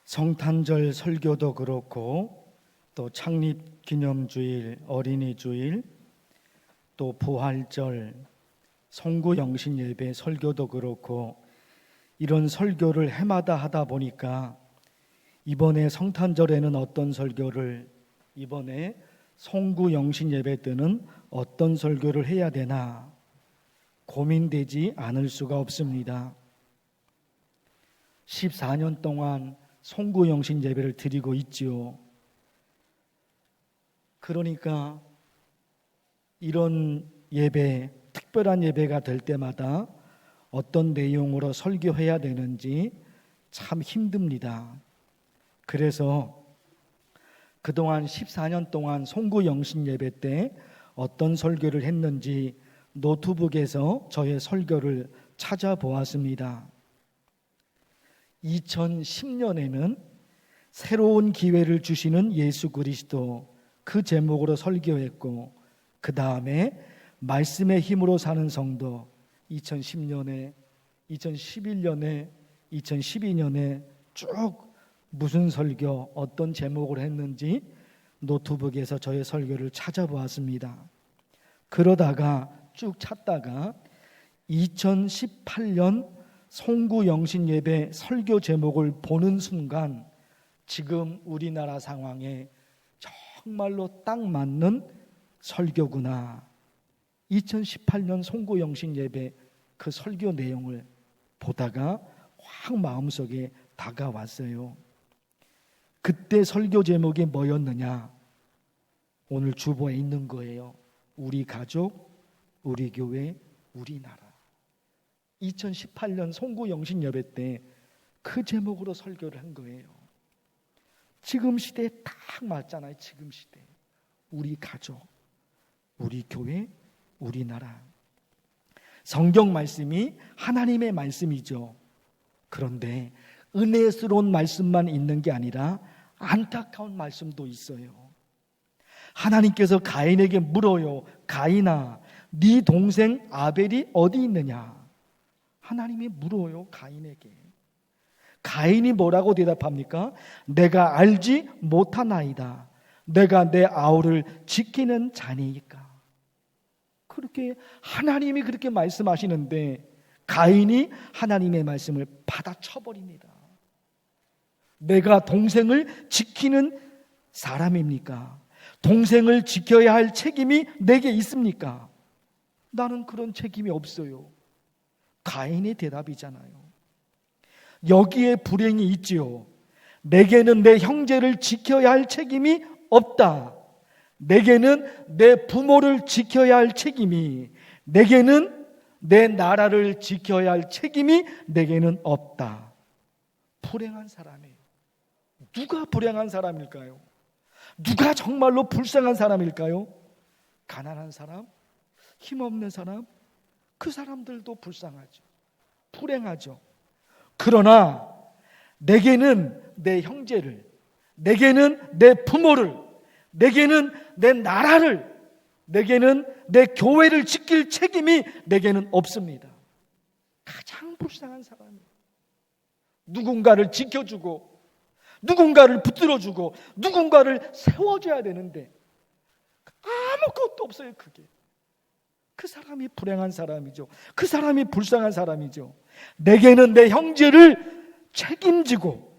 성탄절 설교도 그렇고 또 창립기념주일, 어린이주일, 또 부활절, 송구영신 예배 설교도 그렇고 이런 설교를 해마다 하다 보니까 이번에 성탄절에는 어떤 설교를, 이번에 송구영신 예배 때는 어떤 설교를 해야 되나 고민되지 않을 수가 없습니다. 14년 동안 송구영신 예배를 드리고 있지요. 그러니까 이런 예배, 특별한 예배가 될 때마다 어떤 내용으로 설교해야 되는지 참 힘듭니다. 그래서 그동안 14년 동안 송구영신 예배 때 어떤 설교를 했는지 노트북에서 저의 설교를 찾아보았습니다. 2010년에는 새로운 기회를 주시는 예수 그리스도, 그 제목으로 설교했고, 그 다음에 말씀의 힘으로 사는 성도, 2010년에, 2011년에, 2012년에 쭉 무슨 설교, 어떤 제목으로 했는지 노트북에서 저의 설교를 찾아보았습니다. 그러다가 쭉 찾다가 2018년 송구영신 예배 설교 제목을 보는 순간 지금 우리나라 상황에 정말로 딱 맞는 설교구나. 2018년 송구영신 예배 그 설교 내용을 보다가 확 마음속에 다가왔어요. 그때 설교 제목이 뭐였느냐? 오늘 주보에 있는 거예요. 우리 가족, 우리 교회, 우리나라. 2018년 송구영신 예배 때 그 제목으로 설교를 한 거예요. 지금 시대에 딱 맞잖아요. 지금 시대. 우리 가족, 우리 교회, 우리나라. 성경 말씀이 하나님의 말씀이죠. 그런데 은혜스러운 말씀만 있는 게 아니라 안타까운 말씀도 있어요. 하나님께서 가인에게 물어요. 가인아, 네 동생 아벨이 어디 있느냐? 하나님이 물어요. 가인에게. 가인이 뭐라고 대답합니까? 내가 알지 못하나이다. 내가 내 아우를 지키는 자니까. 그렇게 하나님이 그렇게 말씀하시는데 가인이 하나님의 말씀을 받아쳐버립니다. 내가 동생을 지키는 사람입니까? 동생을 지켜야 할 책임이 내게 있습니까? 나는 그런 책임이 없어요. 가인의 대답이잖아요. 여기에 불행이 있지요. 내게는 내 형제를 지켜야 할 책임이 없다. 내게는 내 부모를 지켜야 할 책임이, 내게는 내 나라를 지켜야 할 책임이 내게는 없다. 불행한 사람이에요. 누가 불행한 사람일까요? 누가 정말로 불쌍한 사람일까요? 가난한 사람, 힘없는 사람, 그 사람들도 불쌍하죠. 불행하죠. 그러나 내게는 내 형제를, 내게는 내 부모를, 내게는 내 나라를, 내게는 내 교회를 지킬 책임이 내게는 없습니다. 가장 불쌍한 사람이에요. 누군가를 지켜주고, 누군가를 붙들어주고, 누군가를 세워줘야 되는데 아무것도 없어요. 그게. 그 사람이 불행한 사람이죠. 그 사람이 불쌍한 사람이죠. 내게는 내 형제를 책임지고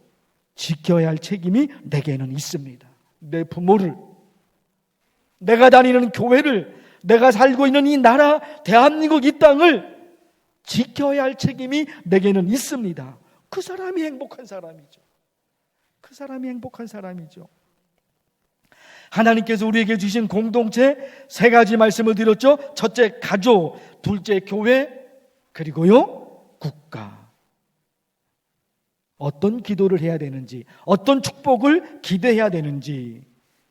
지켜야 할 책임이 내게는 있습니다. 내 부모를, 내가 다니는 교회를, 내가 살고 있는 이 나라 대한민국 이 땅을 지켜야 할 책임이 내게는 있습니다. 그 사람이 행복한 사람이죠. 그 사람이 행복한 사람이죠. 하나님께서 우리에게 주신 공동체 세 가지 말씀을 드렸죠. 첫째 가족, 둘째 교회, 그리고요 국가. 어떤 기도를 해야 되는지, 어떤 축복을 기대해야 되는지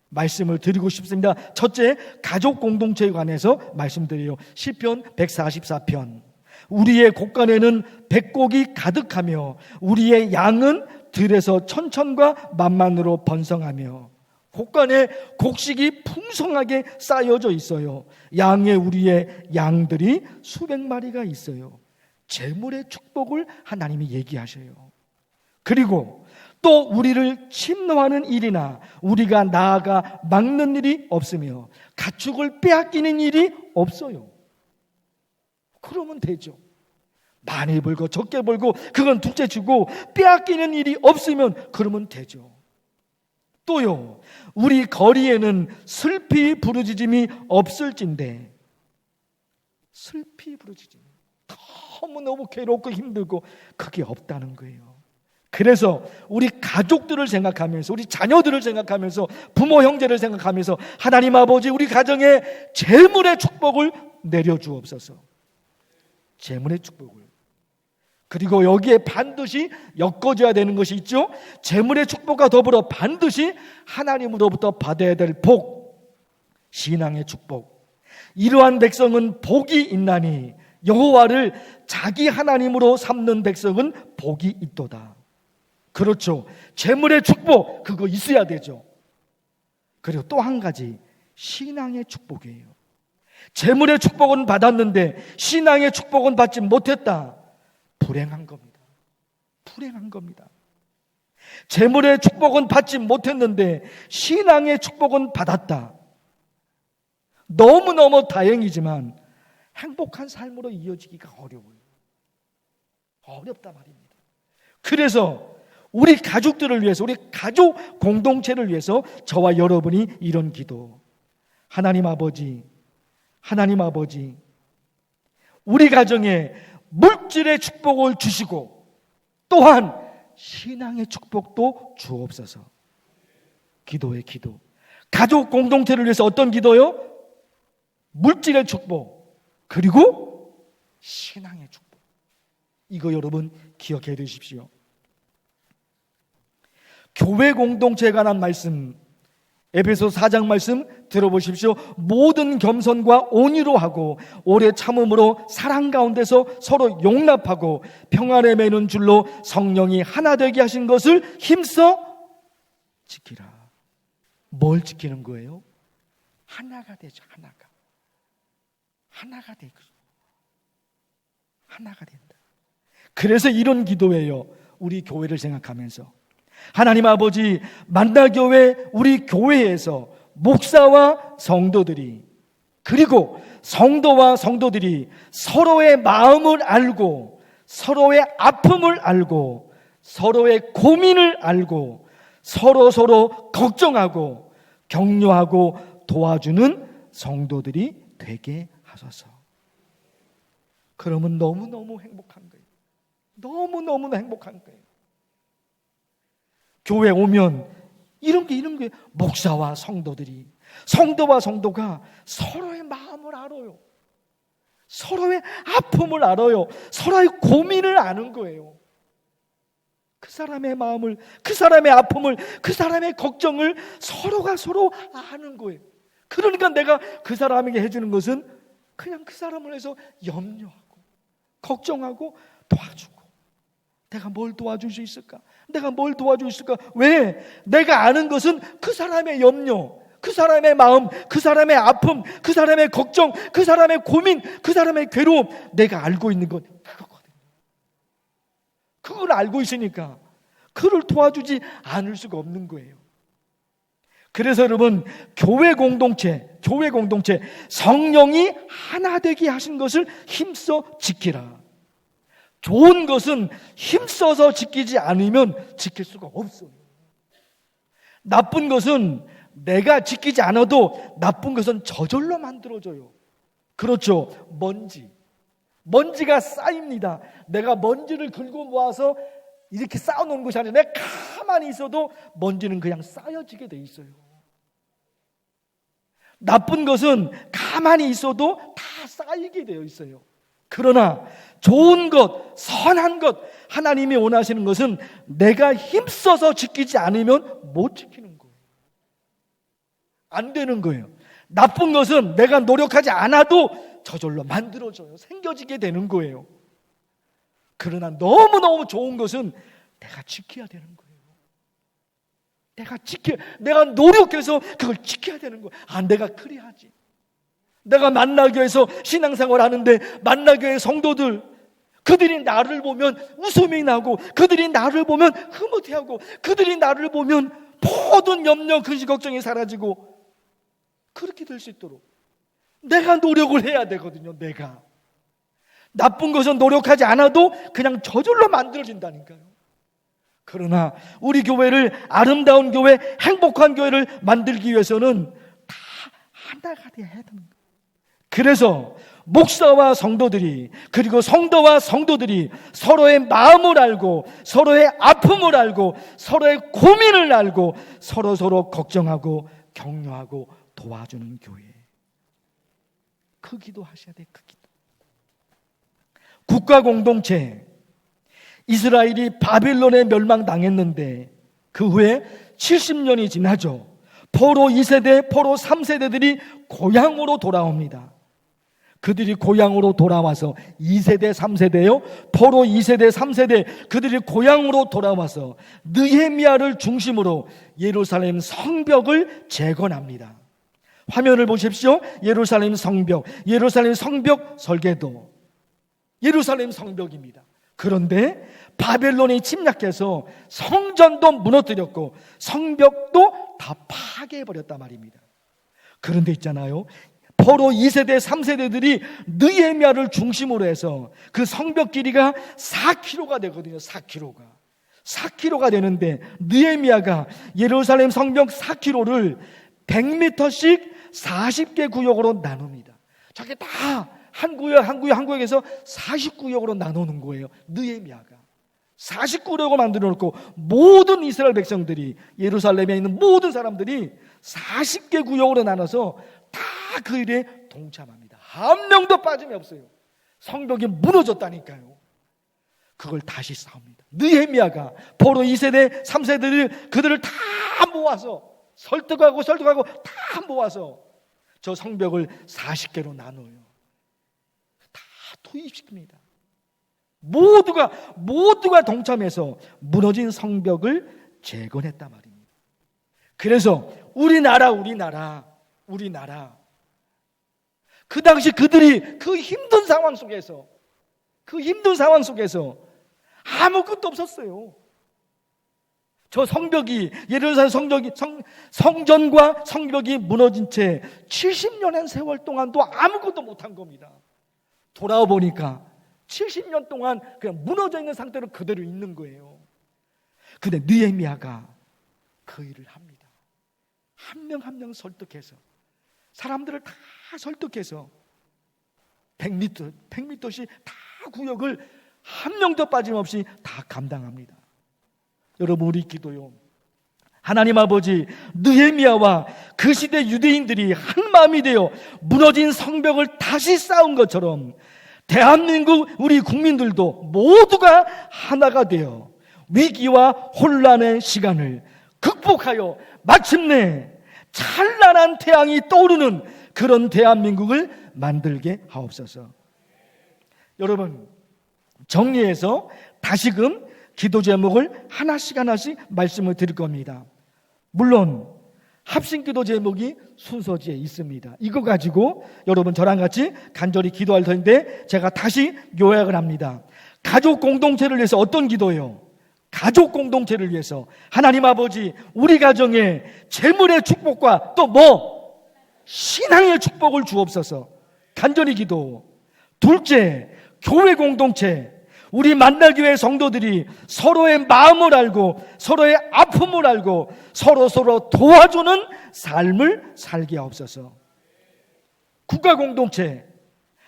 말씀을 드리고 싶습니다. 첫째, 가족 공동체에 관해서 말씀드려요. 시편 144편. 우리의 곳간에는 백곡이 가득하며 우리의 양은 들에서 천천과 만만으로 번성하며. 곳간에 곡식이 풍성하게 쌓여져 있어요. 양의 우리의 양들이 수백 마리가 있어요. 재물의 축복을 하나님이 얘기하셔요. 그리고 또 우리를 침노하는 일이나 우리가 나아가 막는 일이 없으며 가축을 빼앗기는 일이 없어요. 그러면 되죠. 많이 벌고 적게 벌고 그건 둘째 주고 빼앗기는 일이 없으면 그러면 되죠. 또요, 우리 거리에는 슬피 부르짖음이 없을진데, 슬피 부르짖음, 너무너무 괴롭고 힘들고 그게 없다는 거예요. 그래서 우리 가족들을 생각하면서, 우리 자녀들을 생각하면서, 부모 형제를 생각하면서 하나님 아버지 우리 가정에 재물의 축복을 내려주옵소서. 재물의 축복을. 그리고 여기에 반드시 엮어줘야 되는 것이 있죠. 재물의 축복과 더불어 반드시 하나님으로부터 받아야 될 복, 신앙의 축복. 이러한 백성은 복이 있나니 여호와를 자기 하나님으로 삼는 백성은 복이 있도다. 그렇죠. 재물의 축복, 그거 있어야 되죠. 그리고 또 한 가지, 신앙의 축복이에요. 재물의 축복은 받았는데 신앙의 축복은 받지 못했다. 불행한 겁니다. 불행한 겁니다. 재물의 축복은 받지 못했는데 신앙의 축복은 받았다. 너무너무 다행이지만 행복한 삶으로 이어지기가 어려워요. 어렵단 말입니다. 그래서 우리 가족들을 위해서, 우리 가족 공동체를 위해서 저와 여러분이 이런 기도, 하나님 아버지, 하나님 아버지, 우리 가정에 물질의 축복을 주시고 또한 신앙의 축복도 주옵소서. 기도의 기도. 가족 공동체를 위해서 어떤 기도요? 물질의 축복, 그리고 신앙의 축복. 이거 여러분 기억해 두십시오. 교회 공동체에 관한 말씀, 에베소서 4장 말씀 들어보십시오. 모든 겸손과 온유로 하고 오래 참음으로 사랑 가운데서 서로 용납하고 평안에 매는 줄로 성령이 하나 되게 하신 것을 힘써 지키라. 뭘 지키는 거예요? 하나가 되죠. 하나가 되고, 하나가 된다. 그래서 이런 기도예요. 우리 교회를 생각하면서 하나님 아버지, 만나교회 우리 교회에서 목사와 성도들이, 그리고 성도와 성도들이 서로의 마음을 알고 서로의 아픔을 알고 서로의 고민을 알고 서로 걱정하고 격려하고 도와주는 성도들이 되게 하소서. 그러면 너무너무 행복한 거예요. 너무너무 행복한 거예요. 교회 오면 이런 게 목사와 성도들이, 성도와 성도가 서로의 마음을 알아요. 서로의 아픔을 알아요. 서로의 고민을 아는 거예요. 그 사람의 마음을, 그 사람의 아픔을, 그 사람의 걱정을 서로가 서로 아는 거예요. 그러니까 내가 그 사람에게 해주는 것은 그냥 그 사람을 위해서 염려하고 걱정하고 도와주고, 내가 뭘 도와줄 수 있을까? 내가 뭘 도와줄 수 있을까? 왜? 내가 아는 것은 그 사람의 염려, 그 사람의 마음, 그 사람의 아픔, 그 사람의 걱정, 그 사람의 고민, 그 사람의 괴로움, 내가 알고 있는 것, 그거거든요. 그걸 알고 있으니까 그를 도와주지 않을 수가 없는 거예요. 그래서 여러분, 교회 공동체 성령이 하나 되게 하신 것을 힘써 지키라. 좋은 것은 힘써서 지키지 않으면 지킬 수가 없어요. 나쁜 것은 내가 지키지 않아도 나쁜 것은 저절로 만들어져요. 그렇죠. 먼지가 쌓입니다. 내가 먼지를 긁고 모아서 이렇게 쌓아놓은 것이 아니라 내가 가만히 있어도 먼지는 그냥 쌓여지게 돼 있어요. 나쁜 것은 가만히 있어도 다 쌓이게 되어 있어요. 그러나 좋은 것, 선한 것, 하나님이 원하시는 것은 내가 힘써서 지키지 않으면 못 지키는 거예요. 안 되는 거예요. 나쁜 것은 내가 노력하지 않아도 저절로 만들어져요. 생겨지게 되는 거예요. 그러나 너무너무 좋은 것은 내가 지켜야 되는 거예요. 내가 노력해서 그걸 지켜야 되는 거예요. 내가 그래야지. 내가 만나교회에서 신앙생활 하는데 만나교회 성도들, 그들이 나를 보면 웃음이 나고, 그들이 나를 보면 흐뭇해하고, 그들이 나를 보면 모든 염려, 근심, 걱정이 사라지고, 그렇게 될 수 있도록 내가 노력을 해야 되거든요. 내가 나쁜 것은 노력하지 않아도 그냥 저절로 만들어진다니까요. 그러나 우리 교회를 아름다운 교회, 행복한 교회를 만들기 위해서는 다 하나가 돼야 되는 거예요. 그래서 목사와 성도들이, 그리고 성도와 성도들이 서로의 마음을 알고, 서로의 아픔을 알고, 서로의 고민을 알고, 서로 걱정하고 격려하고 도와주는 교회. 그 기도하셔야 돼. 그 기도. 국가 공동체, 이스라엘이 바빌론에 멸망당했는데 그 후에 70년이 지나죠. 포로 2세대, 포로 3세대들이 고향으로 돌아옵니다. 그들이 고향으로 돌아와서 2세대, 3세대요. 포로 2세대, 3세대 그들이 고향으로 돌아와서 느헤미야를 중심으로 예루살렘 성벽을 재건합니다. 화면을 보십시오. 예루살렘 성벽, 예루살렘 성벽 설계도, 예루살렘 성벽입니다. 그런데 바벨론이 침략해서 성전도 무너뜨렸고 성벽도 다 파괴해버렸단 말입니다. 그런데 있잖아요, 포로 2세대, 3세대들이 느헤미야를 중심으로 해서 그 성벽 길이가 4km가 되거든요. 4km가 되는데 느헤미야가 예루살렘 성벽 4km를 100m씩 40개 구역으로 나눕니다. 저게 다 한 구역에서 40구역으로 나누는 거예요. 느헤미야가 40구역을 만들어 놓고 모든 이스라엘 백성들이, 예루살렘에 있는 모든 사람들이 40개 구역으로 나눠서 다 그 일에 동참합니다. 한 명도 빠짐이 없어요. 성벽이 무너졌다니까요. 그걸 다시 싸웁니다. 느헤미야가 포로 2세대, 3세대를 그들을 다 모아서 설득하고 다 모아서 저 성벽을 40개로 나눠요. 다 투입시킵니다. 모두가 동참해서 무너진 성벽을 재건했단 말입니다. 그래서 우리나라 그 당시 그들이 그 힘든 상황 속에서 아무것도 없었어요. 저 성벽이, 예루살렘 성전과 성벽이 무너진 채 70년의 세월 동안도 아무것도 못한 겁니다. 돌아와 보니까 70년 동안 그냥 무너져 있는 상태로 그대로 있는 거예요. 근데 느헤미야가 그 일을 합니다. 한 명 한 명 설득해서, 사람들을 다 설득해서 100m씩 다 구역을 한 명도 빠짐없이 다 감당합니다. 여러분, 우리 기도요, 하나님 아버지, 느헤미야와 그 시대 유대인들이 한 마음이 되어 무너진 성벽을 다시 쌓은 것처럼 대한민국 우리 국민들도 모두가 하나가 되어 위기와 혼란의 시간을 극복하여 마침내 찬란한 태양이 떠오르는 그런 대한민국을 만들게 하옵소서. 여러분, 정리해서 다시금 기도 제목을 하나씩 말씀을 드릴 겁니다. 물론 합심기도 제목이 순서지에 있습니다. 이거 가지고 여러분 저랑 같이 간절히 기도할 텐데 제가 다시 요약을 합니다. 가족 공동체를 위해서 어떤 기도예요? 가족 공동체를 위해서 하나님 아버지, 우리 가정에 재물의 축복과 또 신앙의 축복을 주옵소서. 간절히 기도. 둘째, 교회 공동체, 우리 만날교회 성도들이 서로의 마음을 알고 서로의 아픔을 알고 서로 도와주는 삶을 살게 하옵소서. 국가 공동체,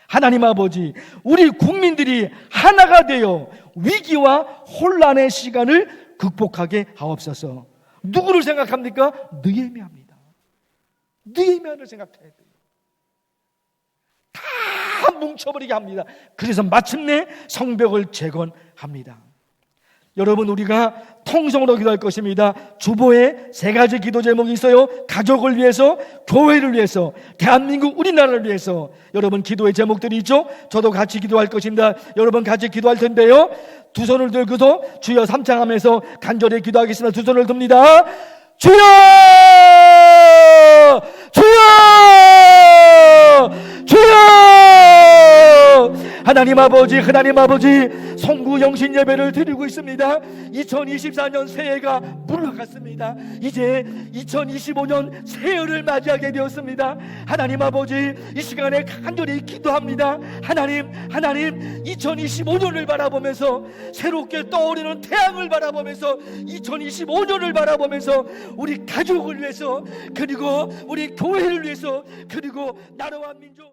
하나님 아버지, 우리 국민들이 하나가 되어 위기와 혼란의 시간을 극복하게 하옵소서. 누구를 생각합니까? 느헤미야입니다. 느헤미야를 생각해야 돼요. 다 뭉쳐버리게 합니다. 그래서 마침내 성벽을 재건합니다. 여러분, 우리가 통성으로 기도할 것입니다. 주보에 3가지 기도 제목이 있어요. 가족을 위해서, 교회를 위해서, 대한민국 우리나라를 위해서. 여러분, 기도의 제목들이 있죠. 저도 같이 기도할 것입니다. 여러분 같이 기도할 텐데요, 두 손을 들고서 주여 삼창하면서 간절히 기도하겠습니다. 두 손을 듭니다. 주여! 주여! 주여! 하나님 아버지 성구 영신 예배를 드리고 있습니다. 2024년 새해가 물러갔습니다. 이제 2025년 새해를 맞이하게 되었습니다. 하나님 아버지, 이 시간에 간절히 기도합니다. 하나님 2025년을 바라보면서, 새롭게 떠오르는 태양을 바라보면서 2025년을 바라보면서 우리 가족을 위해서, 그리고 우리 교회를 위해서, 그리고 나라와 민족